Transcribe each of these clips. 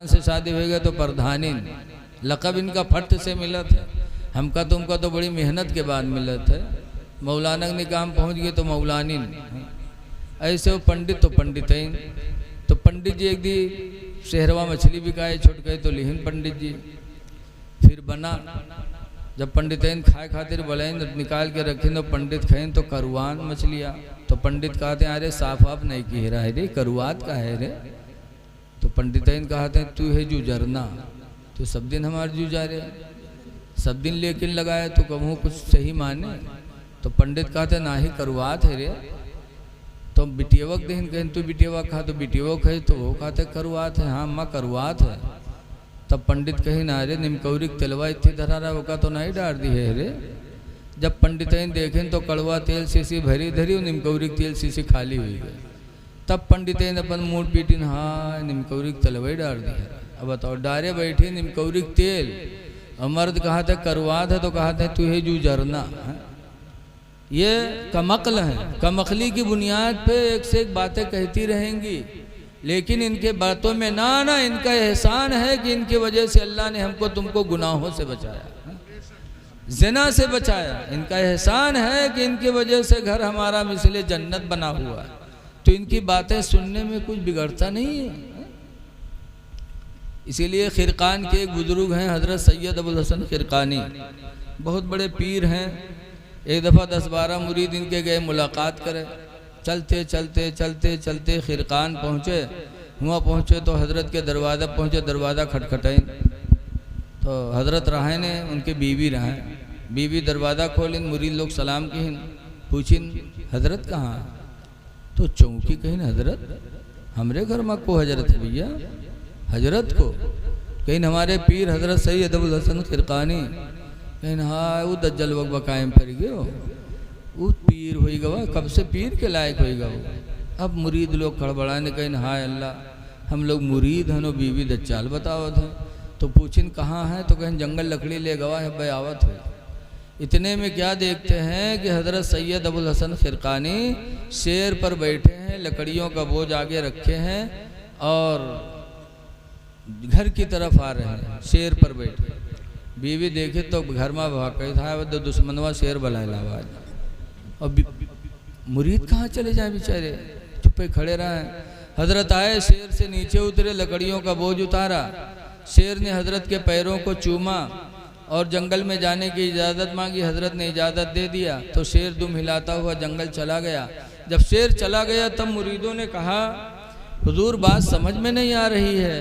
से शादी हो गया तो प्रधानिन लक़ब इनका फट से मिला था। हमका तुमका तो बड़ी मेहनत के बाद मिला था। मौलाना के निकाम पहुँच गए तो मौलानिन, ऐसे वो पंडित तो पंडितैन। तो पंडित जी एक दी शहरवा मछली बिकाए छुट गए तो लिहिन पंडित जी। फिर बना जब पंडितैन खाए खातिर बोलें निकाल के रखें तो पंडित खाएं तो करुआन मछलियाँ। तो पंडित कहते हैं अरे साफ आप नहीं की रहा है रे, करुआत का है रे। तो पंडितैन कहते हैं तू है जू जरना, तो सब दिन हमारे जू जा रहे सब दिन लेकिन लगाए तो कहूँ कुछ सही माने। तो पंडित कहते ना ही करुआत है रे। तो बिटियवक देन कहें तू बिटियवा खा, तो बिटियवक है तो वो कहते करुआत है। हाँ अम्मा करुआत है। तब पंडित कहीं ना रे निमकौरिक तेलवा इतनी धरा रहा होगा तो नहीं डाल दी है रे। जब पंडितैन देखें तो कड़वा तेल शीशी भरी धरी, निमकौरिक तेल शीशी खाली हुई गई। तब पंडितैन अपन मूड पीटिन हाँ निमकौरिक तेलवा डाल दी है। अब बताओ डारे बैठे निमकौरिक तेल और मर्द कहा था करुआत है तो कहा था तू है जू जरना। ये कमकल है, कमकली की बुनियाद पे एक से एक बातें कहती रहेंगी, लेकिन इनके बातों में ना इनका एहसान है कि इनकी वजह से अल्लाह ने हमको तुमको गुनाहों से बचाया, ज़िना से बचाया। इनका एहसान है कि इनकी वजह से घर हमारा मिसले जन्नत बना हुआ है। तो इनकी बातें सुनने में कुछ बिगड़ता नहीं है। इसीलिए खिरकान के एक बुजुर्ग हैं हज़रत सैयद अबुल हसन खिरकानी, बहुत बड़े पीर हैं। एक दफ़ा 10-12 मुरीद इनके गए मुलाकात करे। चलते चलते चलते चलते खिरकान पहुँचे। वहाँ पहुँचे तो हज़रत के दरवाज़ा पहुँचे, दरवाज़ा खटखटाई तो हज़रत रहे ने उनके बीवी रहे। बीवी दरवाज़ा खोलिन, मुरीद लोग सलाम किन, पूछिन हज़रत कहाँ। तो चौंकी कहीं हज़रत हमरे घर में को हज़रत है भैया, हज़रत को कहीं हमारे पीर हज़रत सैयद अबुल हसन खिरकानी कहीं हाँ वो दज्जल वक़्त कायम कर गए वो पीर हो गवा, कब से पीर के लायक हो गवा। अब मुरीद लोग खड़बड़ाने कहीं हाय अल्लाह हम लोग मुरीद हैं नो बीवी दज्जाल बतावत है। तो पूछिन कहाँ है तो कहीं जंगल लकड़ी ले गवा है बयावत है। इतने में क्या देखते हैं कि हज़रत सैयद अबुल हसन खिरकानी शेर पर बैठे हैं, लकड़ियों का बोझ आगे रखे हैं और घर की तरफ आ रहे हैं, शेर पर बैठे। बीवी देखे तो घर में भाग था वो दुश्मनवा शेर बलायला आवाज। और मुरीद कहाँ चले जाए बेचारे, चुप्पे खड़े रहे। हज़रत आए, शेर से नीचे उतरे, लकड़ियों का बोझ उतारा। शेर ने हज़रत के पैरों को चूमा और जंगल में जाने की इजाज़त मांगी। हज़रत ने इजाज़त दे दिया तो शेर दुम हिलाता हुआ जंगल चला गया। जब शेर चला गया तब मुरीदों ने कहा हुजूर बात समझ में नहीं आ रही है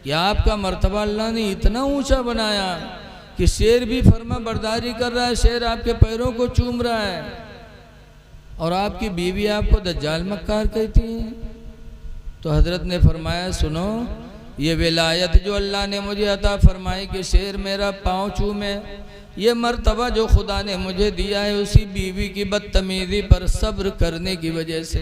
कि आपका मर्तबा अल्लाह ने इतना ऊंचा बनाया कि शेर भी फर्मा बरदारी कर रहा है, शेर आपके पैरों को चूम रहा है और आपकी बीवी आपको दज्जाल मक्कार कहती है। तो हज़रत ने फरमाया सुनो, ये विलायत जो अल्लाह ने मुझे अता फरमाई कि शेर मेरा पाँव चूमे, ये मर्तबा जो खुदा ने मुझे दिया है उसी बीवी की बदतमीज़ी पर सब्र करने की वजह से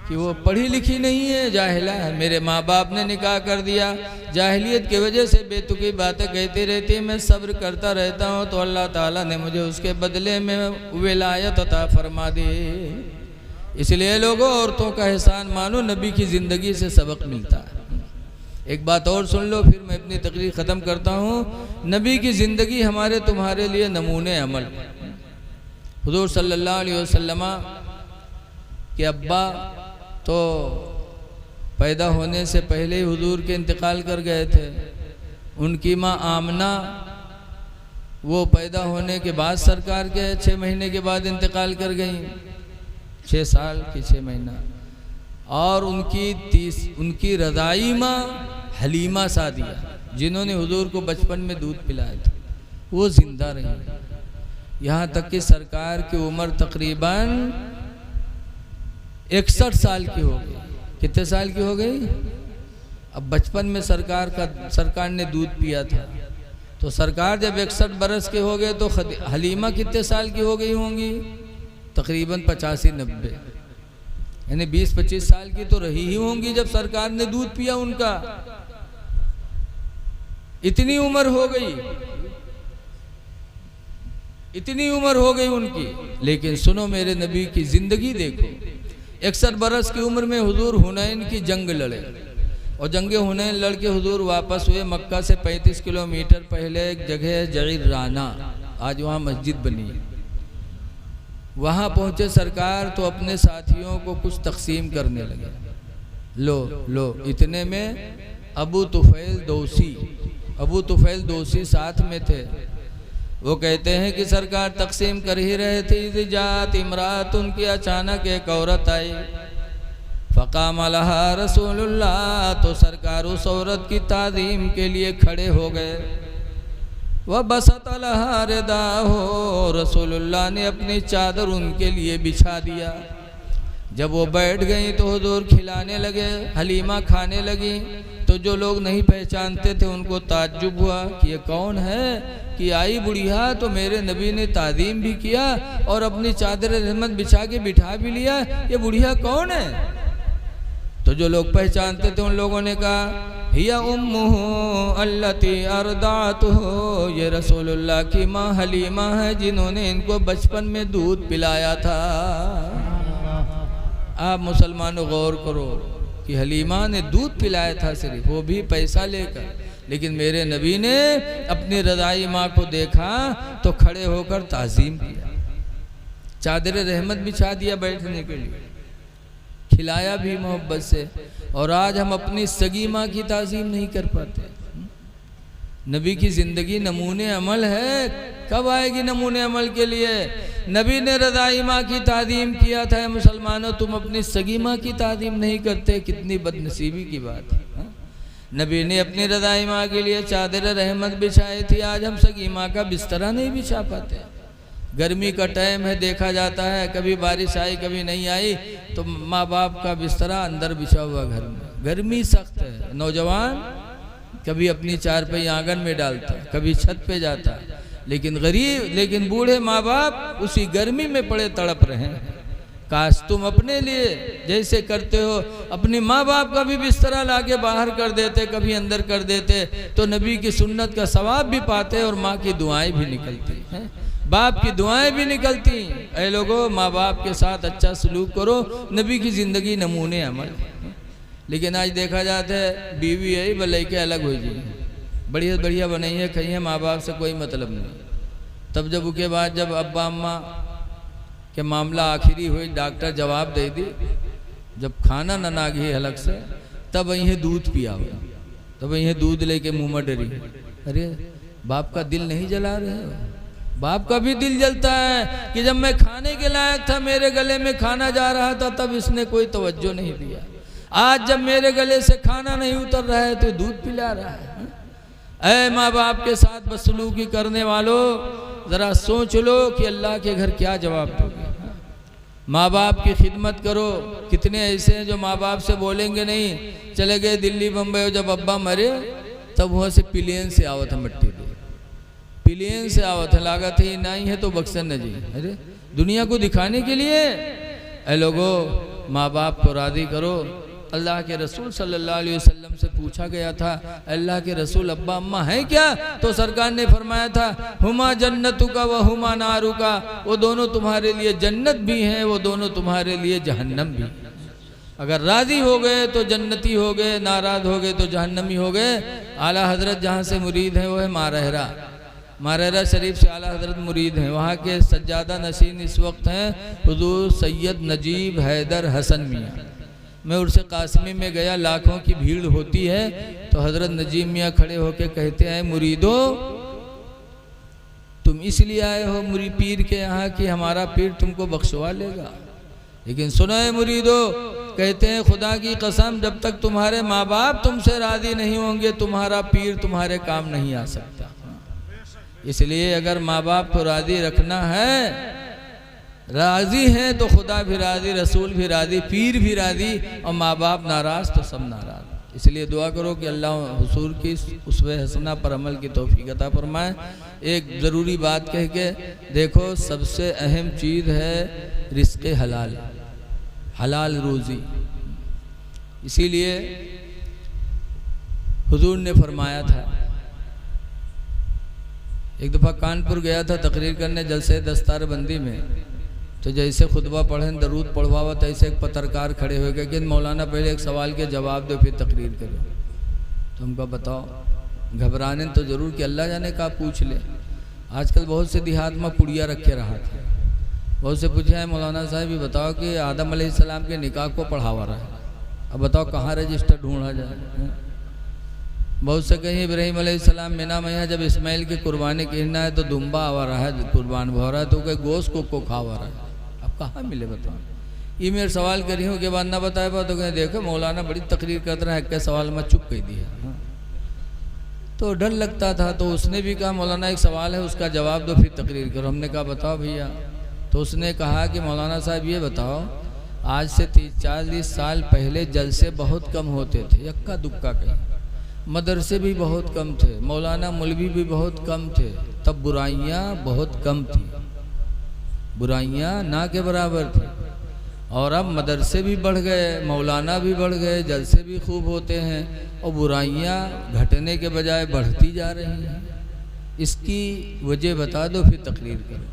कि वो पढ़ी लिखी नहीं है, जाहिला है। मेरे माँ बाप ने निकाह कर दिया, जाहिलियत की वजह से बेतुकी बातें कहती रहती, मैं सब्र करता रहता हूँ तो अल्लाह ताला ने मुझे उसके बदले में विलायत अता फरमा दी। इसलिए लोगों औरतों का एहसान मानो, नबी की ज़िंदगी से सबक मिलता है। एक बात और सुन लो फिर मैं अपनी तकरीर ख़त्म करता हूँ। नबी की ज़िंदगी हमारे तुम्हारे लिए नमूने अमल। हुज़ूर सल्लल्लाहु अलैहि वसल्लम के अब्बा तो पैदा होने से पहले ही हुजूर के इंतकाल कर गए थे। उनकी माँ आमना वो पैदा होने के बाद सरकार के 6 महीने के बाद इंतकाल कर गई, 6 साल की 6 महीना। और उनकी रज़ाई माँ हलीमा सादिया जिन्होंने हुजूर को बचपन में दूध पिलाया था वो जिंदा रही। यहाँ तक कि सरकार की उम्र तकरीबन 61 साल की हो गई। कितने साल की हो गई? अब बचपन में सरकार ने दूध पिया था तो सरकार जब 61 बरस के हो गए तो हलीमा कितने साल की हो गई होंगी? तकरीबन 85-90, यानी 20-25 साल की तो रही ही होंगी जब सरकार ने दूध पिया उनका। इतनी उम्र हो गई, इतनी उम्र हो गई उनकी। लेकिन सुनो मेरे नबी की ज़िंदगी देखो, 61 बरस की उम्र में हुजूर हुनैन की जंग लड़े और जंगे हुनैन लड़के हुजूर वापस हुए। मक्का से 35 किलोमीटर पहले एक जगह है जईराना, आज वहाँ मस्जिद बनी है। वहाँ पहुँचे सरकार तो अपने साथियों को कुछ तकसीम करने लगे। लो इतने में अबू तुफैल दोसी साथ में थे। वो कहते हैं कि सरकार तकसीम कर ही रहे थे, जात इमरात, उनकी अचानक एक औरत आई। फ़क़ाम अलहा रसूलुल्लाह, तो सरकार उस औरत की ताज़ीम के लिए खड़े हो गए। वह बसत अलहा रिदाहो, रसूलुल्लाह ने अपनी चादर उनके लिए बिछा दिया। जब वो बैठ गई तो हुजूर खिलाने लगे, हलीमा खाने लगी। तो जो लोग नहीं पहचानते थे उनको ताज्जुब हुआ कि ये कौन है कि आई बुढ़िया, तो मेरे नबी ने ताज़ीम भी किया और अपनी चादर रहमत बिछा के बिठा भी लिया, ये बुढ़िया कौन है? तो जो लोग पहचानते थे उन लोगों ने कहा हिया उम्मुहु अल्लती अर्दातुहु, ये रसूलुल्लाह की माँ हलीमा है जिन्होंने इनको बचपन में दूध पिलाया था। आप मुसलमानों गौर करो कि हलीमा ने दूध पिलाया था सिर्फ, वो भी पैसा लेकर, लेकिन मेरे नबी ने अपनी रज़ाई माँ को देखा तो खड़े होकर ताज़ीम किया, चादर रहमत बिछा दिया बैठने के लिए, खिलाया भी मोहब्बत से। और आज हम अपनी सगी माँ की ताज़ीम नहीं कर पाते। नबी की ज़िंदगी नमूने अमल है, कब आएगी नमूने अमल के लिए? नबी ने रज़ाई माँ की ताज़ीम किया था। मुसलमानों, तुम अपनी सगी माँ की ताज़ीम नहीं करते, कितनी बदनसीबी की बात है। नबी ने अपनी रज़ाई माँ के लिए चादर रहमत बिछाई थी, आज हम सगी माँ का बिस्तरा नहीं बिछा पाते। गर्मी का टाइम है, देखा जाता है कभी बारिश आई कभी नहीं आई, तो माँ बाप का बिस्तरा अंदर बिछा हुआ घर में, गर्मी सख्त है। नौजवान कभी अपनी चारपाई आंगन में डालता, कभी छत पे जाता, लेकिन बूढ़े माँ बाप उसी गर्मी में पड़े तड़प रहे हैं। काश तुम अपने लिए जैसे करते हो अपनी माँ बाप का भी बिस्तरा लाके बाहर कर देते, कभी अंदर कर देते, तो नबी की सुन्नत का सवाब भी पाते और माँ की दुआएं भी निकलती हैं, बाप की दुआएं भी निकलती। ऐ लोगों, माँ बाप के साथ अच्छा सलूक करो, नबी की ज़िंदगी नमूने अमल। लेकिन आज देखा जाता है बीवी है भले के अलग हो जी, बढ़िया बढ़िया बनाई है, कहीं है, माँ बाप से कोई मतलब नहीं। तब जब उसके बाद जब अब्बा अम्मा के मामला आखिरी हुई, डॉक्टर जवाब दे दी, जब खाना न नागी हलक से, तब वहीं दूध पिया हुआ, तब वहीं दूध लेके मुँह में डरी। अरे बाप का दिल नहीं जला रहे हो? बाप का भी दिल जलता है कि जब मैं खाने के लायक था, मेरे गले में खाना जा रहा था, तब इसने कोई तवज्जो नहीं दिया। आज जब मेरे गले से खाना नहीं उतर रहा है तो दूध पिला रहा है। ऐ माँ बाप के साथ बदसलूकी करने वालों, ज़रा सोच लो कि अल्लाह के घर क्या जवाब दोगे। माँ बाप की खिदमत करो। कितने ऐसे हैं जो माँ बाप से बोलेंगे नहीं, चले गए दिल्ली बम्बई, जब अब्बा मरे तब वहाँ से प्लेन से आओ था, मिट्टी दे प्लेन से आओ था, लागत ही नहीं है तो बक्सन न जी। अरे दुनिया को दिखाने के लिए। ऐ लोगों, माँ बाप को राज़ी करो। अल्लाह के रसूल सल्लल्लाहु अलैहि वसल्लम से पूछा गया था, अल्लाह के रसूल अब्बा अम्मा हैं क्या? तो सरकार ने फरमाया था, हुमा जन्नतुका व हुमा नारुका, वो दोनों तुम्हारे लिए जन्नत भी हैं, वो दोनों तुम्हारे लिए जहन्नम भी। अगर राज़ी हो गए तो जन्नती हो गए, नाराज़ हो गए तो जहन्नमी हो गए। आला हजरत जहाँ से मुरीद हैं वो है मारहरा शरीफ से आला हजरत मुरीद हैं। वहाँ के सज्जादा नशीन इस वक्त हैं हुजूर सैयद नजीब हैदर हसन मियाँ। मैं उर्स कासमी में गया, लाखों की भीड़ होती है, तो हजरत नजीब मियाँ खड़े होके कहते हैं, मुरीदो तुम इसलिए आए हो मुरी पीर के यहाँ कि हमारा पीर तुमको बख्शवा लेगा। लेकिन सुनो है मुरीदो, कहते हैं खुदा की कसम, जब तक तुम्हारे माँ बाप तुमसे राज़ी नहीं होंगे, तुम्हारा पीर तुम्हारे काम नहीं आ सकता। इसलिए अगर माँ बाप को राज़ी रखना है, राज़ी हैं तो खुदा भी राज़ी, रसूल भी राज़ी, पीर भी राज़ी, और माँ बाप नाराज़ तो सब नाराज़। इसलिए दुआ करो कि अल्लाह हुजूर की उसवे हसना पर अमल की तौफीक अता फरमाए। एक ज़रूरी बात कह के देखो, सबसे अहम चीज़ है रिज़्क़ हलाल, हलाल रोज़ी। इसीलिए हुजूर ने फरमाया था, एक दफ़ा कानपुर गया था तकरीर करने जलसे दस्तार बंदी में, तो जैसे खुतबा पढ़ें दरूद पढ़वावा तैसे एक पत्रकार खड़े हो गए कि मौलाना पहले एक सवाल के जवाब दो फिर तकरीर करो। तो हमको बताओ, घबराने तो ज़रूर कि अल्लाह जाने का पूछ ले। आजकल बहुत से देहात में पुड़िया रख के रहा था, बहुत से पूछा है मौलाना साहब ये बताओ कि आदम अलैहिस्सलाम के निकाह को पढ़ावा रहा है, अब बताओ कहाँ रजिस्टर ढूंढा जाए। बहुत से कहीं इब्राहिम अलैहिस्सलाम मीना मैया जब इस्माइल की कुर्बानी कहना है तो दुम्बा आवा रहा है, कुर्बान हो रहा है, तो कहीं गोश्त को खावा रहा है, अब कहाँ मिले बताओ। ये मेरे सवाल करी हूँ कि बाद ना बताए बा तो कहीं देखो मौलाना बड़ी तकरीर करता रहा है, के सवाल में चुप कह दिया। तो डर लगता था, तो उसने भी कहा मौलाना एक सवाल है उसका जवाब दो फिर तकरीर करो। हमने कहा बताओ भैया। तो उसने कहा कि मौलाना साहब ये बताओ, आज से 30-40 साल पहले जलसे बहुत कम होते थे, यक्का दुक्का कहीं, मदरसे भी बहुत कम थे, मौलाना मौलवी भी बहुत कम थे, तब बुराइयाँ बहुत कम थी, बुराइयाँ ना के बराबर थी। और अब मदरसे भी बढ़ गए, मौलाना भी बढ़ गए, जलसे भी खूब होते हैं और बुराइयाँ घटने के बजाय बढ़ती जा रही हैं। इसकी वजह बता दो फिर तकरीर करो।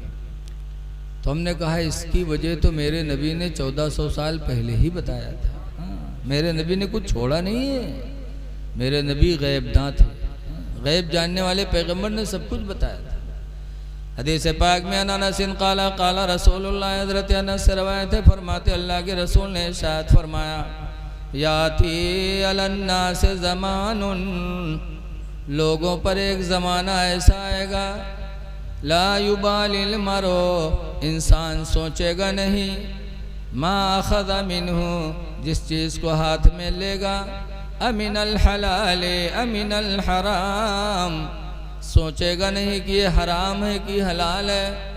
तो हमने कहा इसकी वजह तो मेरे नबी ने 1400 साल पहले ही बताया था। हाँ, मेरे नबी ने कुछ छोड़ा नहीं है, मेरे नबी गैबदां थे, गैब जानने वाले पैगंबर ने सब कुछ बताया था। हदीस पाक में अनसिन काला काला रसूलुल्लाह, हज़रत अनस से रवायत है, फरमाते अल्लाह के रसूल ने इरशाद फरमाया, याती अलन्नास ज़मानुन, लोगों पर एक ज़माना ऐसा आएगा, ला युबालिल मरो, इंसान सोचेगा नहीं, मा अख़ज़ मिन्हु, जिस चीज़ को हाथ में लेगा, अमिनल हलाल अमिनल हराम, सोचेगा नहीं कि ये हराम है कि हलाल है।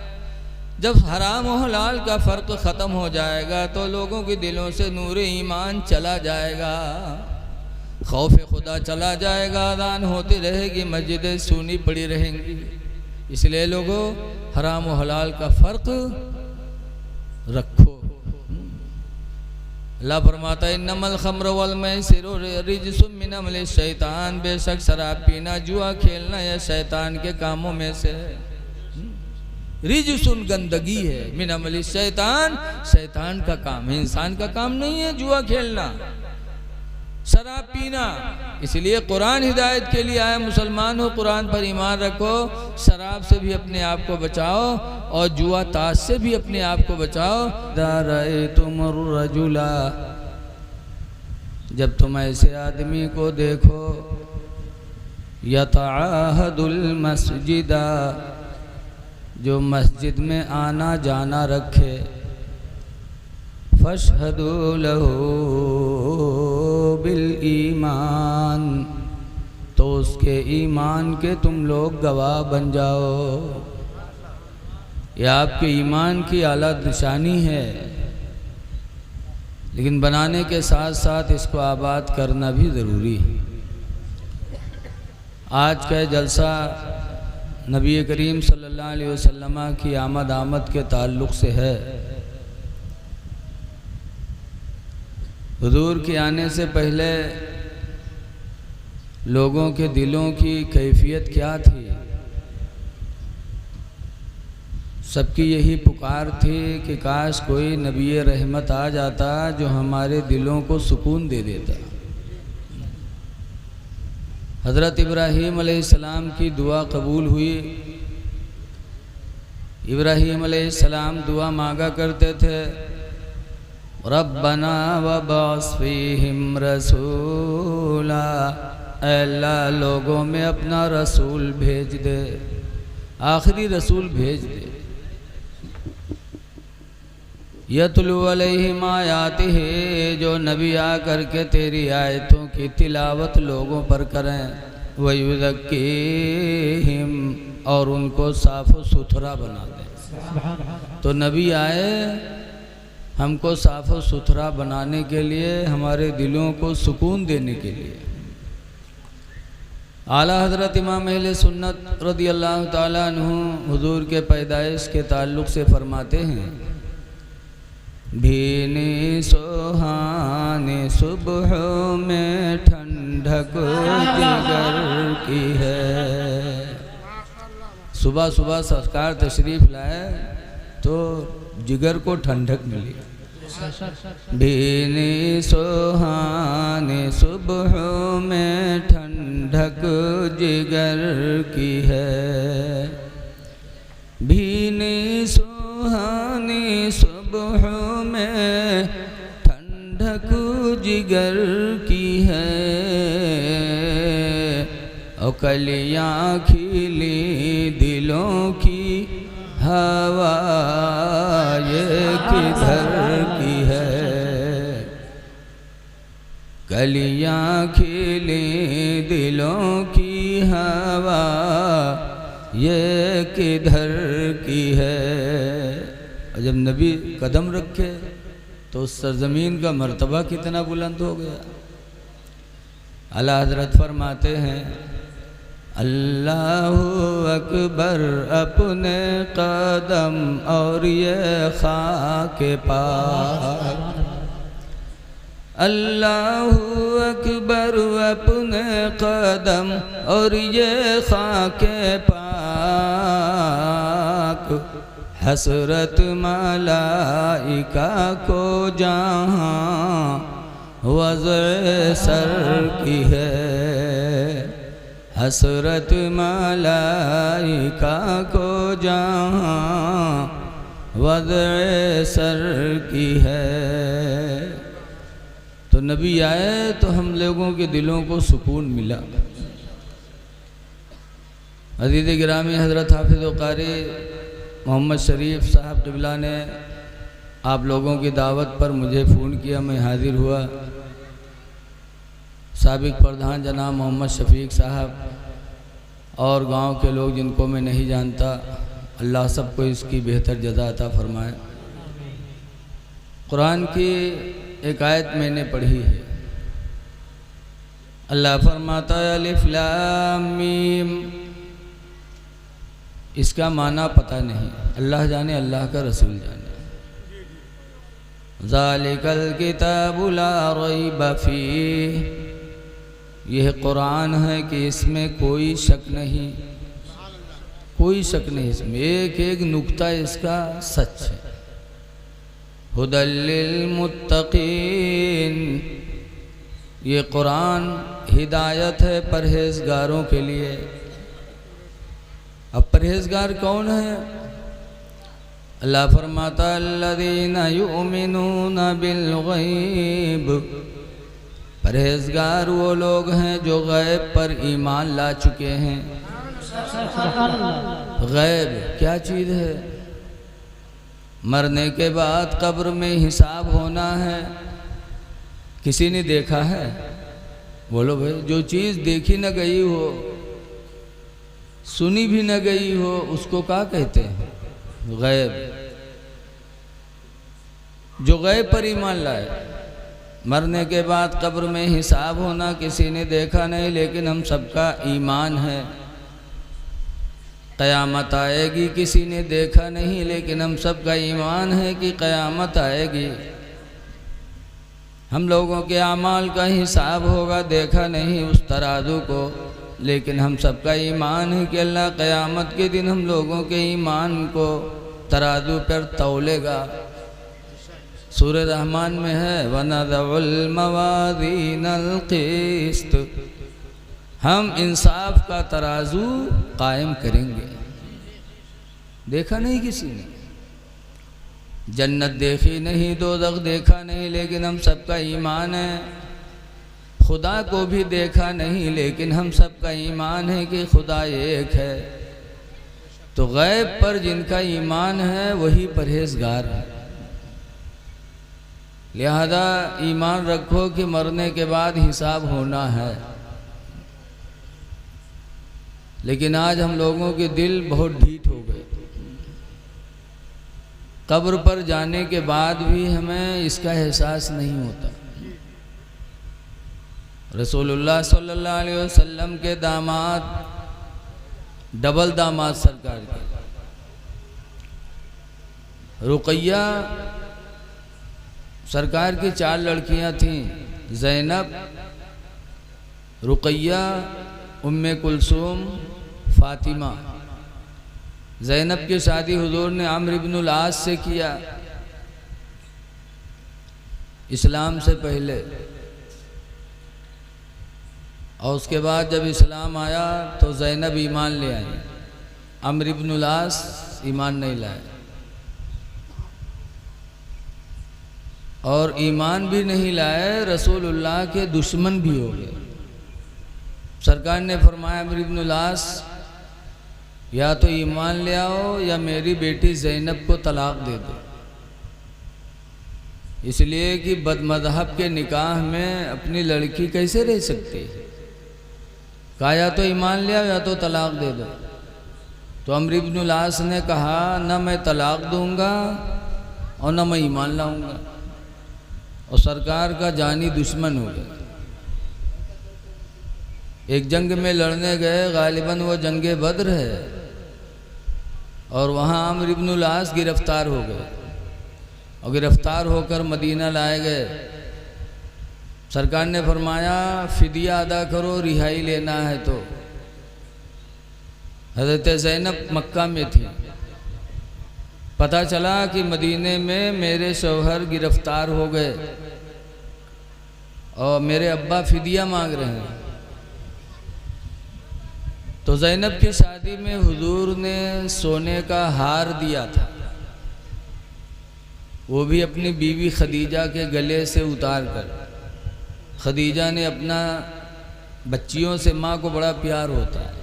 जब हराम और हलाल का फ़र्क ख़त्म हो जाएगा तो लोगों के दिलों से नूर ईमान चला जाएगा, खौफ खुदा चला जाएगा, अज़ान होती रहेगी, मस्जिदें सूनी पड़ी रहेंगी। इसलिए लोगों हराम और हलाल का फ़र्क रखो। अल्लाह फरमाता है इन्नमल खम्र वल मैसिरु रिज्सुम मिन अमलि शैतान, बेशक शराब पीना जुआ खेलना या शैतान के कामों में से है। रिज्सुन गंदगी है, मिन अमलि शैतान, शैतान का काम है, इंसान का काम नहीं है जुआ खेलना शराब पीना। इसलिए कुरान हिदायत के लिए आया, मुसलमान हो कुरान पर ईमान रखो, शराब से भी अपने आप को बचाओ और जुआ ताश से भी अपने आप को बचाओ। दारअयतुमुर रजुला, जब तुम ऐसे आदमी को देखो, यतआहदुल मस्जिदा, जो मस्जिद में आना जाना रखे, फशहदू लहू बिल ईमान, तो उसके ईमान के तुम लोग गवाह बन जाओ। यह आपके ईमान की आला निशानी है, लेकिन बनाने के साथ साथ इसको आबाद करना भी ज़रूरी है। आज का जलसा नबी करीम सल्लल्लाहु अलैहि वसल्लम की आमद के ताल्लुक़ से है। हुजूर के आने से पहले लोगों के दिलों की कैफियत क्या थी? सबकी यही पुकार थी कि काश कोई नबी रहमत आ जाता जो हमारे दिलों को सुकून दे देता। हज़रत इब्राहीम अलैहिस्सलाम की दुआ कबूल हुई। इब्राहीम अलैहिस्सलाम दुआ मांगा करते थे, रब्बना वबअस फीहिम रसूला, अल्लाह लोगों में अपना रसूल भेज दे, आखिरी रसूल भेज दे। यतलू अलैहिम आयातिही, जो नबी आ करके तेरी आयतों की तिलावत लोगों पर करें, वयुज़क्कीहिम, और उनको साफ़ सुथरा बना दें। तो नबी आए हमको साफ़ सुथरा बनाने के लिए, हमारे दिलों को सुकून देने के लिए। आला हज़रत इमाम अहले सुन्नत रज़ियल्लाहु ताला अन्हु हुजूर के पैदाइश के ताल्लुक़ से फरमाते हैं, भीनी सुहाने सुबह में ठंडक जिगर की है। सुबह सुबह सरकार तशरीफ़ लाए तो जिगर को ठंडक मिली। भीनी सुहानी सुबह में ठंडक जिगर की है, भीनी सुहानी सुबह में ठंडक जिगर की है। और कलियाँ खिली दिलों की हवा ये किधर की है, कलियाँ खिली दिलों की हवा ये किधर की है। और जब नबी कदम रखे तो उस सरजमीन का मर्तबा कितना बुलंद हो गया। आला हज़रत फरमाते हैं अल्लाहु अकबर अपने कदम और ये खाके पाक, अल्लाहु अकबर अपने कदम और ये खाके पाक। हसरत मलाइका को जहाँ वज़े सर की है, हसरत मलाइका को जहाँ वज़े सर की है। तो नबी आए तो हम लोगों के दिलों को सुकून मिला। अज़ीज़ गिरामी हज़रत हाफ़िज़ व क़ारी मोहम्मद शरीफ साहब क़िबला ने आप लोगों की दावत पर मुझे फ़ोन किया, मैं हाज़िर हुआ। साबिक़ प्रधान जनाब मोहम्मद शफीक साहब और गांव के लोग जिनको मैं नहीं जानता, अल्लाह सबको इसकी बेहतर जज़ा अता फरमाए। कुरान की एक आयत मैंने पढ़ी है, अल्लाह फरमाता है अलिफ लाम मीम। इसका माना पता नहीं, अल्लाह जाने, अल्लाह का रसूल जाने। ज़ालिकल किताबु ला रैब फीह, यह कुरान है कि इसमें कोई शक नहीं, कोई शक नहीं इसमें, एक एक नुक्ता इसका सच है। हुदल लिल मुत्तकीन, ये कुरान हिदायत है परहेज़गारों के लिए। अब परहेज़गार कौन है? अल्लाह फरमाता अल्लज़ीना युमिनूना बिल गैब, परहेज़गार वो लोग हैं जो गैब पर ईमान ला चुके हैं। गैब क्या चीज़ है? मरने के बाद कब्र में हिसाब होना है। किसी ने देखा है? बोलो भाई, जो चीज़ देखी न गई हो, सुनी भी न गई हो, उसको क्या कहते हैं? गैब। जो गैब पर ईमान लाए, मरने के बाद कब्र में हिसाब होना किसी ने देखा नहीं, लेकिन हम सबका ईमान है। क़यामत आएगी, किसी ने देखा नहीं, लेकिन हम सबका ईमान है कि क़यामत आएगी। हम लोगों के अमाल का हिसाब होगा, देखा नहीं उस तराजू को, लेकिन हम सबका ईमान है कि अल्लाह क़यामत के दिन हम लोगों के ईमान को तराजू पर तौलेगा। सूरह रहमान में है वनज़उल मवाज़ीनल क़िस्त, हम इंसाफ का तराजू कायम करेंगे। देखा नहीं किसी ने, जन्नत देखी नहीं, दोज़ख देखा नहीं, लेकिन हम सबका ईमान है। खुदा को भी देखा नहीं, लेकिन हम सबका ईमान है कि खुदा एक है। तो गैब पर जिनका ईमान है वही परहेज़गार है। लिहाजा ईमान रखो कि मरने के बाद हिसाब होना है। लेकिन आज हम लोगों के दिल बहुत ढीठ हो गए। कब्र पर जाने के बाद भी हमें इसका एहसास नहीं होता। रसूलुल्लाह सल्लल्लाहु अलैहि वसल्लम के दामाद, डबल दामाद सरकार के, रुकैया सरकार की 4 लड़कियां थीं, ज़ैनब, रुकैया, उम्मे कुलसूम, फातिमा। ज़ैनब की शादी हुजूर ने अम्र इब्नुल आस से किया इस्लाम से पहले, और उसके बाद जब इस्लाम आया तो ज़ैनब ईमान ले आई, अम्र इब्नुल आस ईमान नहीं लाए। और ईमान भी नहीं लाए, रसूलुल्लाह के दुश्मन भी हो गए। सरकार ने फरमाया अम्र इब्नुल आस या तो ईमान ले आओ या मेरी बेटी ज़ैनब को तलाक दे दो, इसलिए कि बदमज़हब के निकाह में अपनी लड़की कैसे रह सकती है। कहा या तो ईमान ले आओ या तो तलाक दे दो। तो अम्र इब्नुल आस ने कहा न मैं तलाक दूंगा और न मैं ईमान लाऊंगा, और सरकार का जानी दुश्मन हो गया। एक जंग में लड़ने गए, गालिबन वो जंगे बद्र है, और वहाँ अम्र इब्नुल आस गिरफ्तार हो गए, और गिरफ्तार होकर मदीना लाए गए। सरकार ने फरमाया फिदिया अदा करो, रिहाई लेना है। तो हज़रत ज़ैनब मक्का में थी, पता चला कि मदीने में मेरे शौहर गिरफ्तार हो गए और मेरे अब्बा फिदिया मांग रहे हैं। तो ज़ैनब की शादी में हुजूर ने सोने का हार दिया था, वो भी अपनी बीवी खदीजा के गले से उतार कर। खदीजा ने अपना बच्चियों से, माँ को बड़ा प्यार होता है,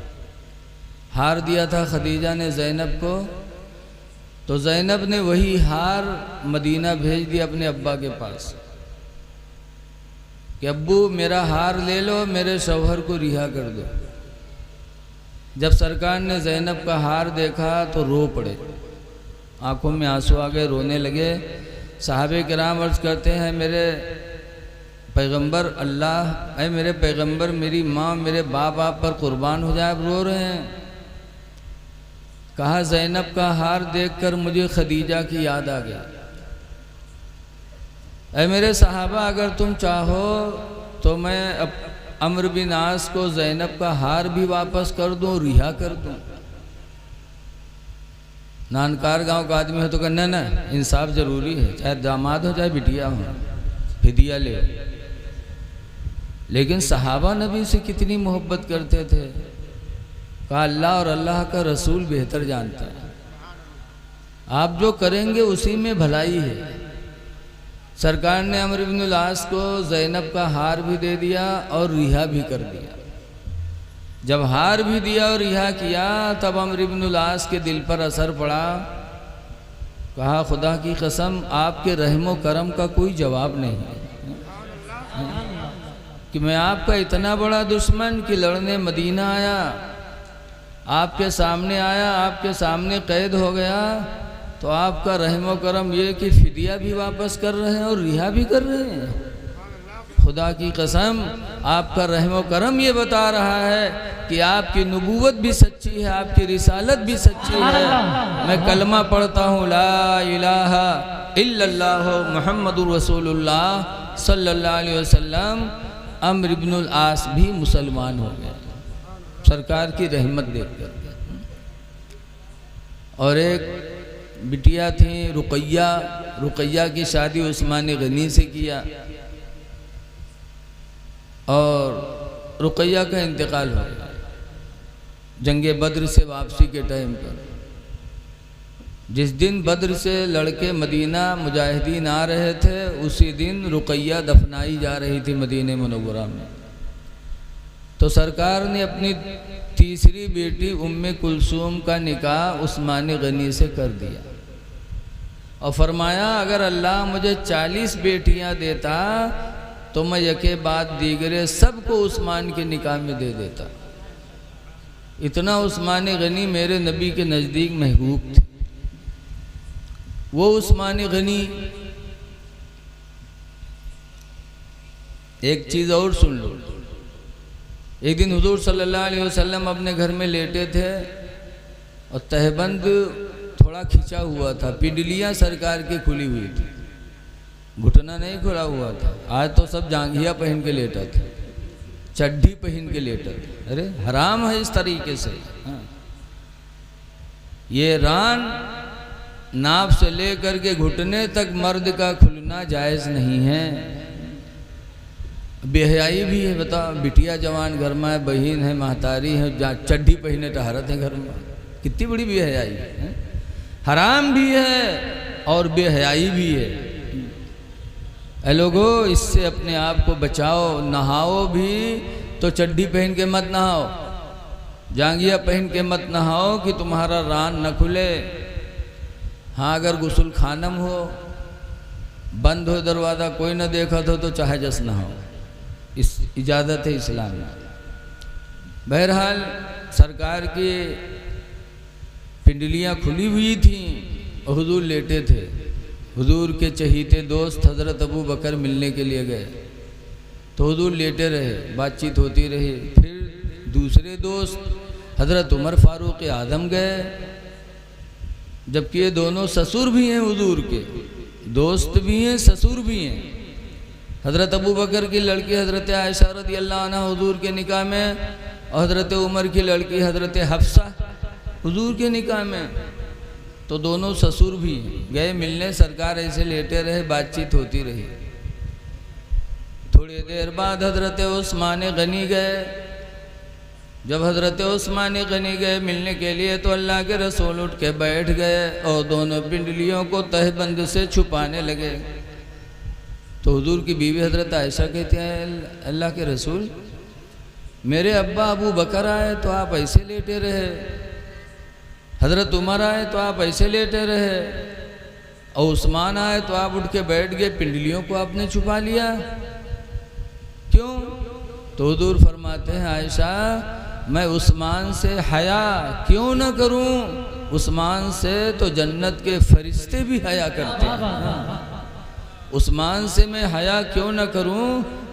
हार दिया था खदीजा ने ज़ैनब को। तो ज़ैनब ने वही हार मदीना भेज दिया अपने अब्बा के पास कि अब्बू मेरा हार ले लो, मेरे शौहर को रिहा कर दो। जब सरकार ने ज़ैनब का हार देखा तो रो पड़े, आंखों में आंसू आ गए, रोने लगे। साहबे किराम अर्ज़ करते हैं मेरे पैगंबर अल्लाह, ऐ मेरे पैगंबर मेरी माँ मेरे बाप आप पर कुर्बान हो जाए, अब रो रहे हैं। कहा ज़ैनब का हार देखकर मुझे खदीजा की याद आ गई। ऐ मेरे सहाबा अगर तुम चाहो तो मैं अम्र बिन आस को ज़ैनब का हार भी वापस कर दूं, रिहा कर दूं। नानकार गांव का आदमी है तो कहना ना इंसाफ ज़रूरी है, चाहे दामाद हो चाहे बिटिया हो, फिदिया ले। लेकिन सहाबा नबी से कितनी मोहब्बत करते थे। कहा अल्लाह और अल्लाह का रसूल बेहतर जानता है, आप जो करेंगे उसी में भलाई है। सरकार ने अम्र इब्नुल आस को ज़ैनब का हार भी दे दिया और रिहा भी कर दिया। जब हार भी दिया और रिहा किया तब अम्र इब्नुल आस के दिल पर असर पड़ा। कहा खुदा की कसम आपके रहमो करम का कोई जवाब नहीं है कि मैं आपका इतना बड़ा दुश्मन कि लड़ने मदीना आया, आपके सामने आया, आपके सामने कैद हो गया, तो आपका रहमो करम ये कि फिदिया भी वापस कर रहे हैं और रिहा भी कर रहे हैं। खुदा की कसम आपका रहमो करम ये बता रहा है कि आपकी नबूवत भी सच्ची है, आपकी रिसालत भी सच्ची है। मैं कलमा पढ़ता हूँ ला इलाहा इल्लल्लाह मुहम्मदुर रसूलुल्लाह सल्लल्लाहु अलैहि वसल्लम। अम्र इब्नुल आस भी मुसलमान हो गए सरकार की रहमत देखकर। और एक बिटिया थी रुकैया, रुकैया की शादी उस्मान गनी से किया और रुकैया का इंतकाल हो गया जंगे बद्र से वापसी के टाइम पर। जिस दिन बद्र से लड़के मदीना मुजाहिदीन आ रहे थे उसी दिन रुकैया दफनाई जा रही थी मदीने मुनव्वरा में। तो सरकार ने अपनी तीसरी बेटी उम्मे कुलसूम का निकाह उस्मान गनी से कर दिया और फरमाया अगर अल्लाह मुझे 40 बेटियां देता तो मैं यके बाद दीगरे सबको उस्मान के निकाह में दे देता। इतना उस्मान गनी मेरे नबी के नज़दीक महबूब थे। वो उस्मान गनी, एक चीज़ और सुन लो। एक दिन हुजूर सल्लल्लाहु अलैहि वसल्लम अपने घर में लेटे थे और तहबंद थोड़ा खिंचा हुआ था, पिंडलियाँ सरकार की खुली हुई थी, घुटना नहीं खुला हुआ था। आज तो सब जांघिया पहन के लेटा थे, चड्ढी पहन के लेटा थे। अरे हराम है इस तरीके से। हाँ। ये रान नाभ से लेकर के घुटने तक मर्द का खुलना जायज़ नहीं है। बेहयाई भी है। बताओ, बिटिया जवान घर में है, बहन है, महतारी है, चड्ढी पहने टहरत है घर में, कितनी बड़ी बेहयाई है। हराम भी है और बेहयाई भी है। ऐ लोगो, इससे अपने आप को बचाओ। नहाओ भी तो चड्ढी पहन के मत नहाओ, जांगिया पहन के मत नहाओ कि तुम्हारा रान न खुले। हाँ, अगर गुस्ल खानम हो, बंद हो दरवाज़ा, कोई न देखा तो चाहे जस नहाओ, इस इजाज़त है इस्लाम में। बहरहाल सरकार की पिंडलियाँ खुली हुई थीं और हुजूर लेटे थे। हुजूर के चहीते दोस्त हज़रत अबू बकर मिलने के लिए गए तो हुजूर लेटे रहे, बातचीत होती रही। फिर दूसरे दोस्त हज़रत उमर फ़ारूक आज़म गए, जबकि ये दोनों ससुर भी हैं हुजूर के, दोस्त भी हैं, ससुर भी हैं। हज़रत अबू बकर की लड़की हज़रत आयशा रज़ी अल्लाह अन्हा हुजूर के निकाह में, और हज़रत उमर की लड़की हज़रत हफ्सा हुजूर के निकाह में। तो दोनों ससुर भी गए मिलने। सरकार ऐसे लेटे रहे, बातचीत होती रही। थोड़ी देर बाद हज़रत उस्मान गनी गए। जब हज़रत उस्मान गनी गए मिलने के लिए तो अल्लाह के रसूल उठ के बैठ गए और दोनों पिंडलियों को तहबंद से छुपाने लगे। तो हुजूर की बीवी हज़रत आयशा कहती हैं, अल्लाह के रसूल, मेरे अब्बा अबू बकर आए तो आप ऐसे लेटे रहे, हज़रत उमर आए तो आप ऐसे लेटे रहे, और उस्मान आए तो आप उठ के बैठ गए, पिंडलियों को आपने छुपा लिया, क्यों? तो हुजूर फरमाते हैं, आयशा, मैं उस्मान से हया क्यों न करूं? उस्मान से तो जन्नत के फरिश्ते भी हया करते हैं। उस्मान से मैं हया क्यों न करूं?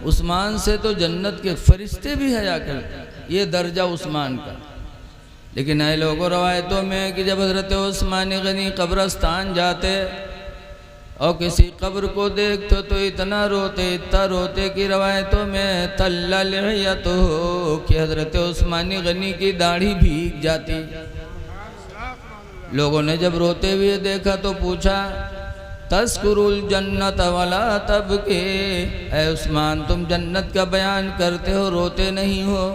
उस्मान से तो जन्नत के फरिश्ते भी हया करते हैं। ये दर्जा उस्मान का। लेकिन ऐ लोगों, रवायतों में कि जब हज़रत उस्मान गनी कब्रस्तान जाते और किसी कब्र को देखते तो इतना रोते कि रवायतों में तल्ला लिहयत हो कि हज़रत उस्मान गनी की दाढ़ी भीग जाती। लोगों ने जब रोते हुए देखा तो पूछा, तस्कुरुल जन्नत वला तबके, ऐ उस्मान, तुम जन्नत का बयान करते हो, रोते नहीं हो।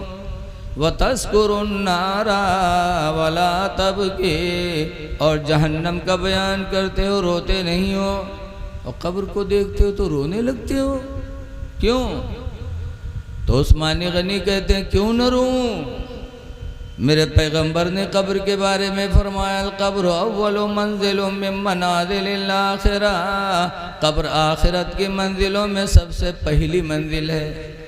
व तस्कुरुन नारा वला तबके, और जहन्नम का बयान करते हो, रोते नहीं हो। और कब्र को देखते हो तो रोने लगते हो, क्यों? तो उस्मान गनी कहते हैं, क्यों न रोऊं? मेरे पैगंबर ने कब्र के बारे में फरमाया, कब्र अव्वलु मंजिलुम मिन मनाजिलिल आखिरा, कब्र आखिरत की मंजिलों में सबसे पहली मंजिल है।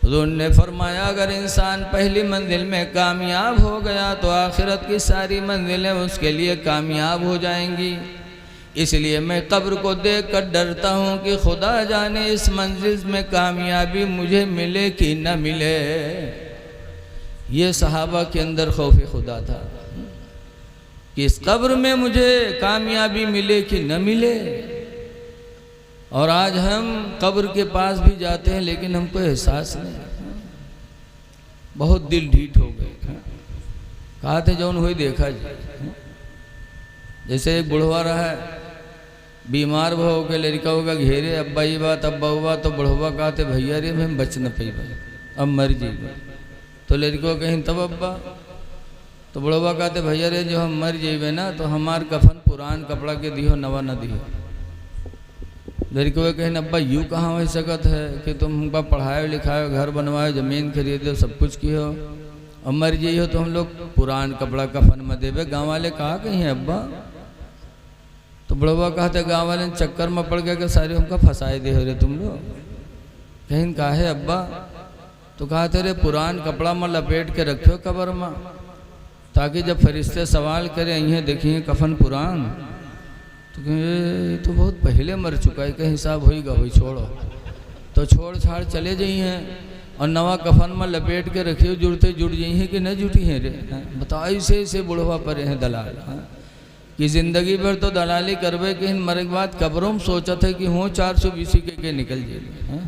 हुजूर ने फरमाया, अगर इंसान पहली मंजिल में कामयाब हो गया तो आखिरत की सारी मंजिलें उसके लिए कामयाब हो जाएंगी। इसलिए मैं कब्र को देख कर डरता हूँ कि खुदा जाने इस मंजिल में कामयाबी मुझे मिले कि न मिले। ये सहाबा के अंदर खौफ खुदा था कि इस कब्र में मुझे कामयाबी मिले कि न मिले। और आज हम कब्र के पास भी जाते हैं लेकिन हमको एहसास नहीं, बहुत दिल ढीठ हो गए। कहा थे जौन हुई देखा जी, जैसे एक बुढ़वा रहा है, बीमार हो के लड़का होगा घेरे, अब्बा ये बात अब्बा हुआ, तो बुढ़वा कहते भैया रे हम बच न पाई भाई, अब मर जाइए। तो लड़को कहीं तब अब्बा, तो बुढ़वा कहते भैया रे जो हम मर जाइए ना तो हमार कफन पुरान कपड़ा के दियो, नवा न दियो। लड़को कहें अब्बा यूँ कहाँ हो सकत है कि तुम हमका पढ़ाए लिखाए, घर बनवाए, ज़मीन खरीदे, सब कुछ किए हो, अब मर जाइए हो तो हम लोग पुरान कपड़ा कफन में देवे। गाँव वाले कहा कहीं है अब्बा? तो बुढ़वा कहते गाँव वाले चक्कर में पड़ गया कि सारे हमका फंसाए दे हो रे तुम लोग। कहीं कहा है अब्बा? तो कहा थे रे पुरान कपड़ा में लपेट के रखो कब्र में, ताकि जब फरिश्ते सवाल करें इन्हें देखिए कफन पुरान, तो ये तो बहुत पहले मर चुका है, कहीं हिसाब होएगा भाई, छोड़ो। तो छोड़ छाड़ चले जाइए और नवा कफन में लपेट के रखियो, जुड़ते जुड़ जाइए कि न जुटी हैं रे। बताओ ऐसे ऐसे बुढ़वा परे हैं दलाल कि ज़िंदगी भर तो दलाली करवे कि मरे के बाद कब्रों में सोचत है कि हों 420 के निकल जाए।